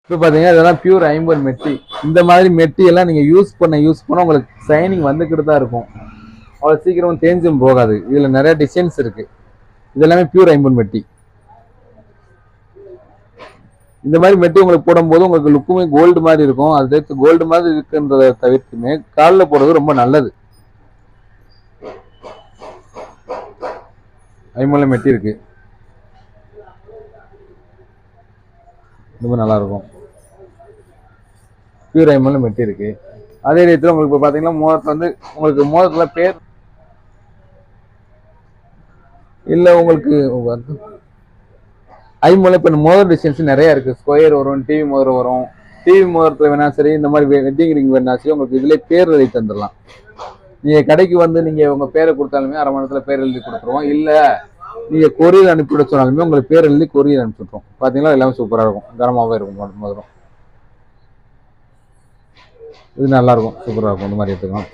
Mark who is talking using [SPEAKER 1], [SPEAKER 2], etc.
[SPEAKER 1] இப்போ பார்த்தீங்கன்னா இதெல்லாம் பியூர் ஐம்பொன் மெட்டி. இந்த மாதிரி மெட்டி எல்லாம் நீங்கள் யூஸ் பண்ண உங்களுக்கு ஷைனிங் வந்துக்கிட்டு தான் இருக்கும். அவ்வளோ சீக்கிரம் தேஞ்சும் போகாது. இதில் நிறைய டிசைன்ஸ் இருக்குது. இதெல்லாமே பியூர் ஐம்பொன் மெட்டி. இந்த மாதிரி மெட்டி உங்களுக்கு போடும்போது உங்களுக்கு லுக்குமே கோல்டு மாதிரி இருக்கும். அது கோல்டு மாதிரி இருக்குன்றதை தவிர்த்துமே காலில் போடுறது ரொம்ப நல்லது. ஐம்பொன்ல மெட்டி இருக்கு, ரொம்ப நல்லா இருக்கும். பியூர் ஐம்பொன்ல மெட்டி இருக்கு. அதே நேரத்தில் உங்களுக்கு இப்போ பார்த்தீங்கன்னா மோதிரத்தில் வந்து உங்களுக்கு மோதிரத்தில் பேர் இல்லை. உங்களுக்கு ஐம்பொன்ல இப்போ மோதிர டிசைன்ஸ் நிறைய இருக்கு. ஸ்கொயர் வரும், டிவி மோதிரம் வரும். டிவி மோதிரத்தில் வேணா சரி, இந்த மாதிரி வெட்டிங் ரிங் வேணா சரி, உங்களுக்கு இதுல பேர் எழுதி தந்துடலாம். நீங்க கடைக்கு வந்து நீங்க உங்க பேரை கொடுத்தாலுமே அரை மணி நேரத்தில் பேர் எழுதி கொடுத்துருவோம். இல்லை நீங்க கொரியர் அனுப்பிவிட சொன்னாலுமே உங்களுக்கு பேர் எழுதி கொரியர் அனுப்பிச்சுட்றோம். பார்த்தீங்களா, எல்லாமே சூப்பராக இருக்கும், கனமாகவே இருக்கும். மோதிரம் இது நல்லா இருக்கும், சூப்பராக இருக்கும். இந்த மாதிரி எடுத்துக்கலாம்.